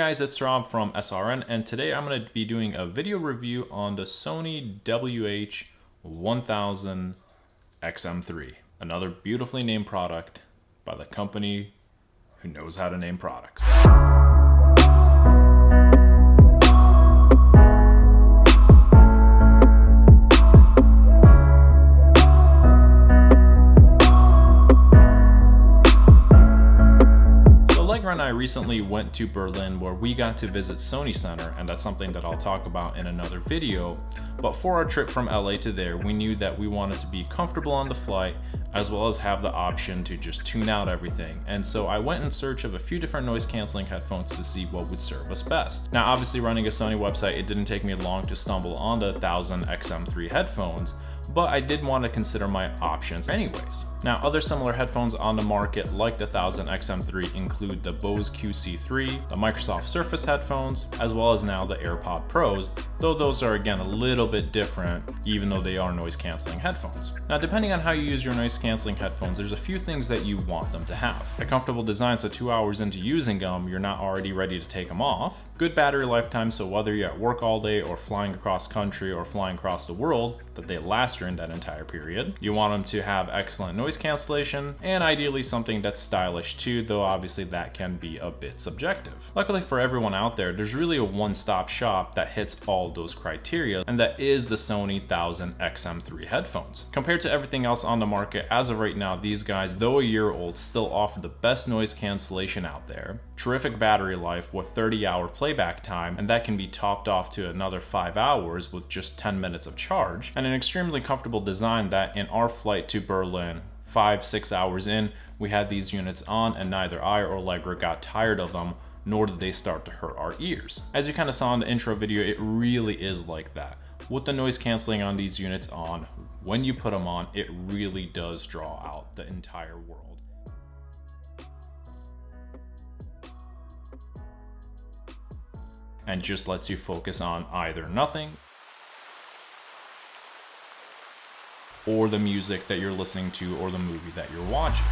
guys, it's Rob from SRN, and today I'm going to be doing a video review on the Sony WH-1000XM3, another beautifully named product by the company who knows how to name products. And I recently went to Berlin where we got to visit Sony Center, and that's something that I'll talk about in another video. But for our trip from LA to there, we knew that we wanted to be comfortable on the flight as well as have the option to just tune out everything. And so I went in search of a few different noise canceling headphones to see what would serve us best. Now obviously, running a Sony website, it didn't take me long to stumble on the 1000XM3 headphones, but I did want to consider my options anyways. Now, other similar headphones on the market like the 1000XM3 include the Bose QC3, the Microsoft Surface headphones, as well as now the AirPod Pros, though those are again a little bit different even though they are noise canceling headphones. Now, depending on how you use your noise canceling headphones, there's a few things that you want them to have. A comfortable design so 2 hours into using them, you're not already ready to take them off. Good battery lifetime, so whether you're at work all day or flying across country or flying across the world, that they last during that entire period. You want them to have excellent noise cancellation, and ideally something that's stylish too, though obviously that can be a bit subjective. Luckily for everyone out there, there's really a one-stop shop that hits all those criteria, and that is the Sony 1000XM3 headphones. Compared to everything else on the market, as of right now, these guys, though a year old, still offer the best noise cancellation out there, terrific battery life with 30-hour playback time, and that can be topped off to another 5 hours with just 10 minutes of charge, and an extremely comfortable design that in our flight to Berlin, 5-6 hours in, we had these units on, and neither I or Allegra got tired of them, nor did they start to hurt our ears. As you kind of saw in the intro video, it really is like that. With the noise canceling on these units on, when you put them on, it really does draw out the entire world. And just lets you focus on either nothing or the music that you're listening to or the movie that you're watching.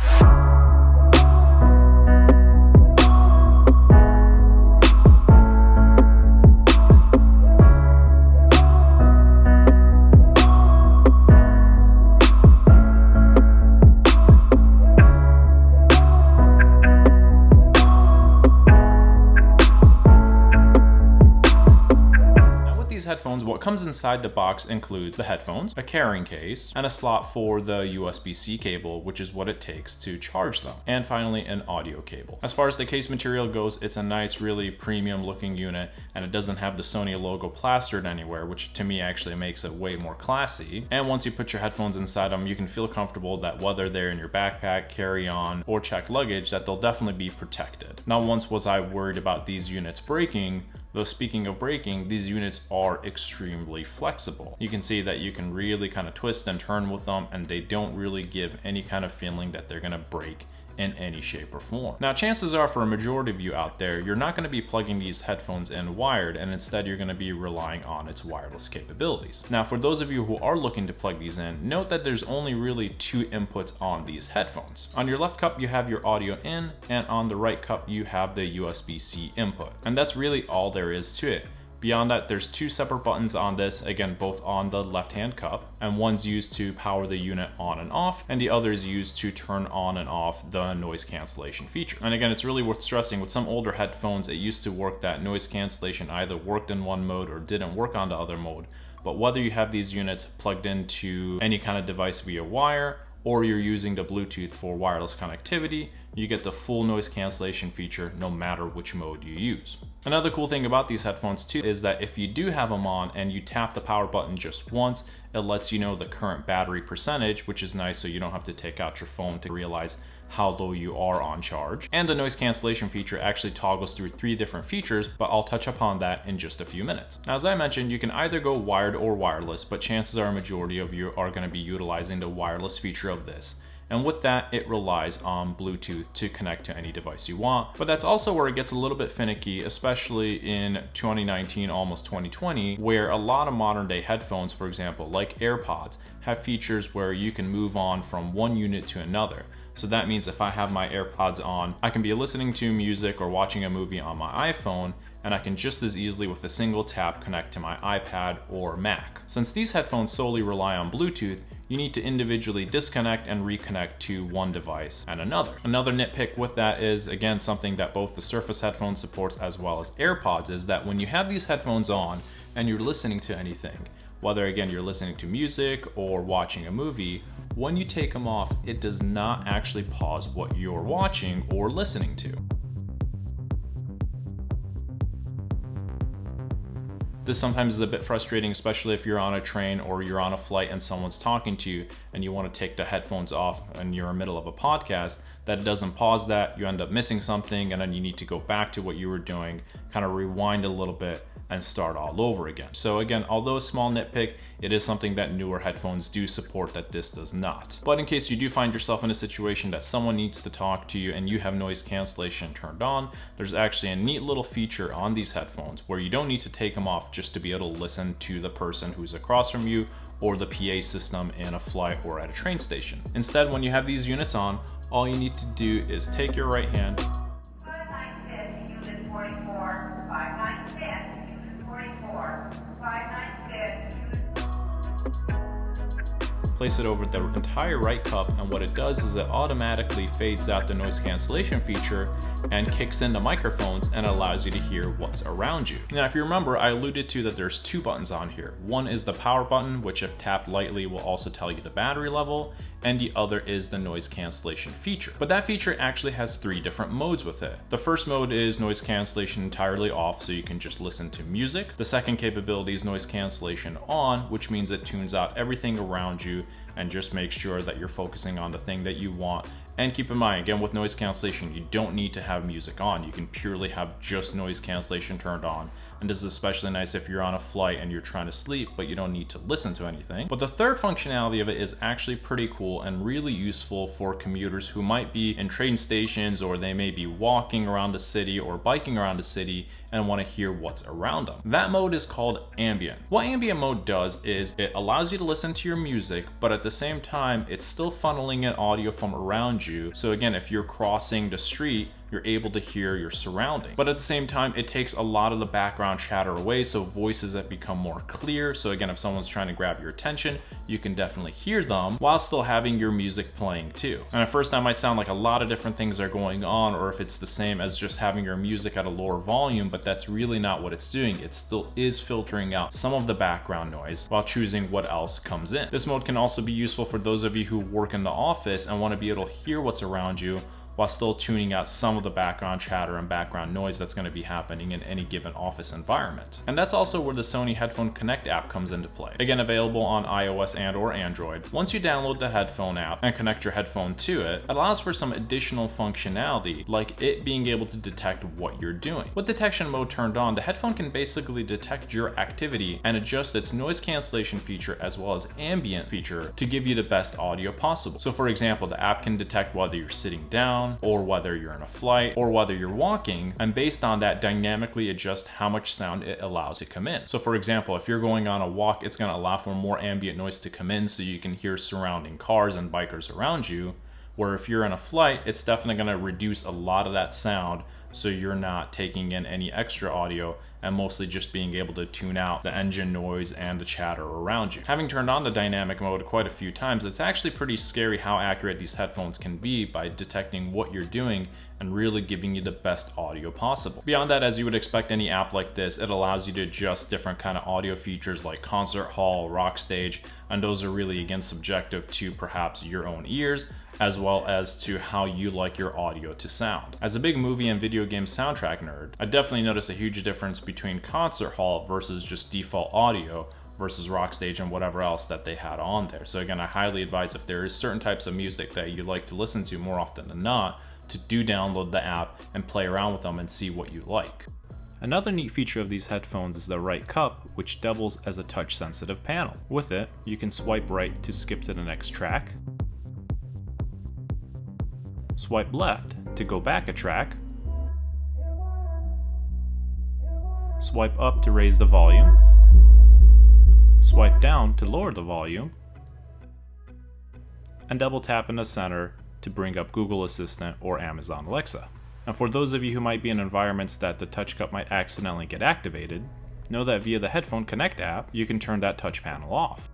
Headphones, what comes inside the box includes the headphones, a carrying case, and a slot for the USB-C cable, which is what it takes to charge them, and finally an audio cable. As far as the case material goes, it's a nice, really premium looking unit, and it doesn't have the Sony logo plastered anywhere, which to me actually makes it way more classy. And once you put your headphones inside them, you can feel comfortable that whether they're in your backpack, carry-on, or checked luggage, that they'll definitely be protected. Not once was I worried about these units breaking, though speaking of breaking, these units are extremely flexible. You can see that you can really kind of twist and turn with them, and they don't really give any kind of feeling that they're gonna break in any shape or form. Now, chances are for a majority of you out there, you're not going to be plugging these headphones in wired, and instead you're going to be relying on its wireless capabilities. Now, for those of you who are looking to plug these in, note that there's only really 2 inputs on these headphones. On your left cup, you have your audio in, and on the right cup, you have the USB-C input. And that's really all there is to it. Beyond that, there's 2 separate buttons on this, again, both on the left-hand cup, and one's used to power the unit on and off, and the other is used to turn on and off the noise cancellation feature. And again, it's really worth stressing, with some older headphones, it used to work that noise cancellation either worked in one mode or didn't work on the other mode. But whether you have these units plugged into any kind of device via wire, or you're using the Bluetooth for wireless connectivity, you get the full noise cancellation feature no matter which mode you use. Another cool thing about these headphones too is that if you do have them on and you tap the power button just once, it lets you know the current battery percentage, which is nice so you don't have to take out your phone to realize how low you are on charge. And the noise cancellation feature actually toggles through 3 different features, but I'll touch upon that in just a few minutes. Now, as I mentioned, you can either go wired or wireless, but chances are a majority of you are going to be utilizing the wireless feature of this. And with that, it relies on Bluetooth to connect to any device you want. But that's also where it gets a little bit finicky, especially in 2019, almost 2020, where a lot of modern day headphones, for example, like AirPods, have features where you can move on from one unit to another. So that means if I have my AirPods on, I can be listening to music or watching a movie on my iPhone, and I can just as easily with a single tap connect to my iPad or Mac. Since these headphones solely rely on Bluetooth, you need to individually disconnect and reconnect to one device and another. Another nitpick with that is, again, something that both the Surface headphone supports as well as AirPods, is that when you have these headphones on and you're listening to anything, whether again you're listening to music or watching a movie, when you take them off, it does not actually pause what you're watching or listening to. This sometimes is a bit frustrating, especially if you're on a train or you're on a flight and someone's talking to you and you want to take the headphones off and you're in the middle of a podcast, that it doesn't pause that, you end up missing something, and then you need to go back to what you were doing, kind of rewind a little bit and start all over again. So again, although a small nitpick, it is something that newer headphones do support that this does not. But in case you do find yourself in a situation that someone needs to talk to you and you have noise cancellation turned on, there's actually a neat little feature on these headphones where you don't need to take them off just to be able to listen to the person who's across from you or the PA system in a flight or at a train station. Instead, when you have these units on, all you need to do is take your right hand, place it over the entire right cup, and what it does is it automatically fades out the noise cancellation feature and kicks in the microphones and allows you to hear what's around you. Now, if you remember, I alluded to that there's two buttons on here. One is the power button, which if tapped lightly will also tell you the battery level, and the other is the noise cancellation feature. But that feature actually has three different modes with it. The first mode is noise cancellation entirely off, so you can just listen to music. The second capability is noise cancellation on, which means it tunes out everything around you and just makes sure that you're focusing on the thing that you want. And keep in mind, again, with noise cancellation, you don't need to have music on. You can purely have just noise cancellation turned on. And this is especially nice if you're on a flight and you're trying to sleep, but you don't need to listen to anything. But the third functionality of it is actually pretty cool and really useful for commuters who might be in train stations, or they may be walking around the city or biking around the city and want to hear what's around them. That mode is called ambient. What ambient mode does is it allows you to listen to your music, but at the same time, it's still funneling in audio from around you. So again, if you're crossing the street, you're able to hear your surrounding. But at the same time, it takes a lot of the background chatter away, so voices that become more clear. So again, if someone's trying to grab your attention, you can definitely hear them while still having your music playing too. And at first that might sound like a lot of different things are going on, or if it's the same as just having your music at a lower volume, but that's really not what it's doing. It still is filtering out some of the background noise while choosing what else comes in. This mode can also be useful for those of you who work in the office and want to be able to hear what's around you while still tuning out some of the background chatter and background noise that's going to be happening in any given office environment. And that's also where the Sony Headphone Connect app comes into play. Again, available on iOS and or Android. Once you download the headphone app and connect your headphone to it, it allows for some additional functionality, like it being able to detect what you're doing. With detection mode turned on, the headphone can basically detect your activity and adjust its noise cancellation feature as well as ambient feature to give you the best audio possible. So for example, the app can detect whether you're sitting down, or whether you're in a flight, or whether you're walking, and based on that, dynamically adjust how much sound it allows to come in. So for example, if you're going on a walk, it's going to allow for more ambient noise to come in so you can hear surrounding cars and bikers around you, where if you're in a flight, it's definitely going to reduce a lot of that sound so you're not taking in any extra audio and mostly just being able to tune out the engine noise and the chatter around you. Having turned on the dynamic mode quite a few times, it's actually pretty scary how accurate these headphones can be by detecting what you're doing and really giving you the best audio possible. Beyond that, as you would expect any app like this, it allows you to adjust different kind of audio features like concert hall, rock stage, and those are really, again, subjective to perhaps your own ears, as well as to how you like your audio to sound. As a big movie and video game soundtrack nerd, I definitely noticed a huge difference between concert hall versus just default audio versus rock stage and whatever else that they had on there. So again, I highly advise if there is certain types of music that you like to listen to more often than not, to do download the app and play around with them and see what you like. Another neat feature of these headphones is the right cup, which doubles as a touch-sensitive panel. With it, you can swipe right to skip to the next track, swipe left to go back a track, swipe up to raise the volume, swipe down to lower the volume, and double tap in the center to bring up Google Assistant or Amazon Alexa. And for those of you who might be in environments that the touch cup might accidentally get activated, know that via the Headphone Connect app, you can turn that touch panel off.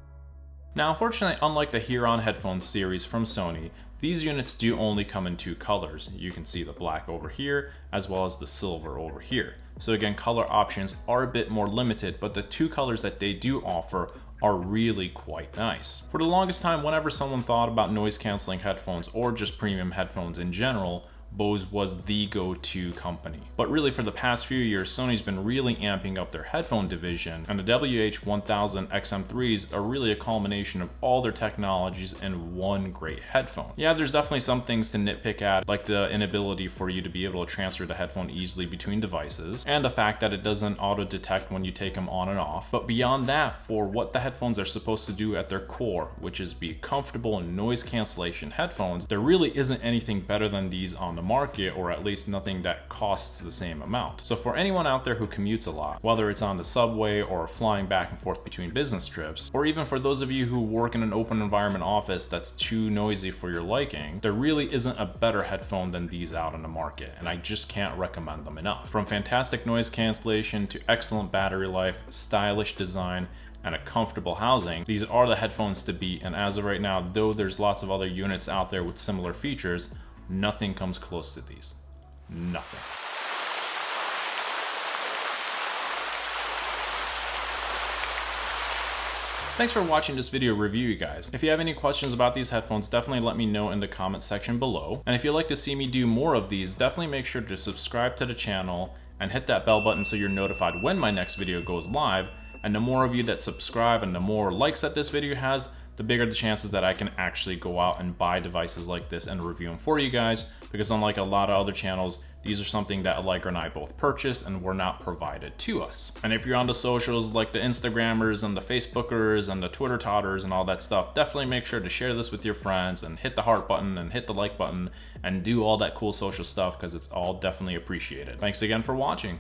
Now, unfortunately, unlike the Huron headphone series from Sony, these units do only come in two colors. You can see the black over here, as well as the silver over here. So again, color options are a bit more limited, but the two colors that they do offer are really quite nice. For the longest time, whenever someone thought about noise canceling headphones or just premium headphones in general, Bose was the go-to company. But really for the past few years, Sony's been really amping up their headphone division, and the WH-1000XM3s are really a culmination of all their technologies in one great headphone. Yeah, there's definitely some things to nitpick at, like the inability for you to be able to transfer the headphone easily between devices, and the fact that it doesn't auto-detect when you take them on and off. But beyond that, for what the headphones are supposed to do at their core, which is be comfortable and noise cancellation headphones, there really isn't anything better than these on the market, or at least nothing that costs the same amount. So for anyone out there who commutes a lot, whether it's on the subway or flying back and forth between business trips, or even for those of you who work in an open environment office that's too noisy for your liking, there really isn't a better headphone than these out on the market, and I just can't recommend them enough. From fantastic noise cancellation to excellent battery life, stylish design, and a comfortable housing, these are the headphones to beat. And as of right now, though there's lots of other units out there with similar features, nothing comes close to these. Nothing. Thanks for watching this video review, you guys. If you have any questions about these headphones, definitely let me know in the comment section below. And if you'd like to see me do more of these, definitely make sure to subscribe to the channel and hit that bell button so you're notified when my next video goes live. And the more of you that subscribe and the more likes that this video has, the bigger the chances that I can actually go out and buy devices like this and review them for you guys, because unlike a lot of other channels, these are something that Allegra and I both purchased and were not provided to us. And if you're on the socials like the Instagrammers and the Facebookers and the Twitter totters and all that stuff, definitely make sure to share this with your friends and hit the heart button and hit the like button and do all that cool social stuff, because it's all definitely appreciated. Thanks again for watching.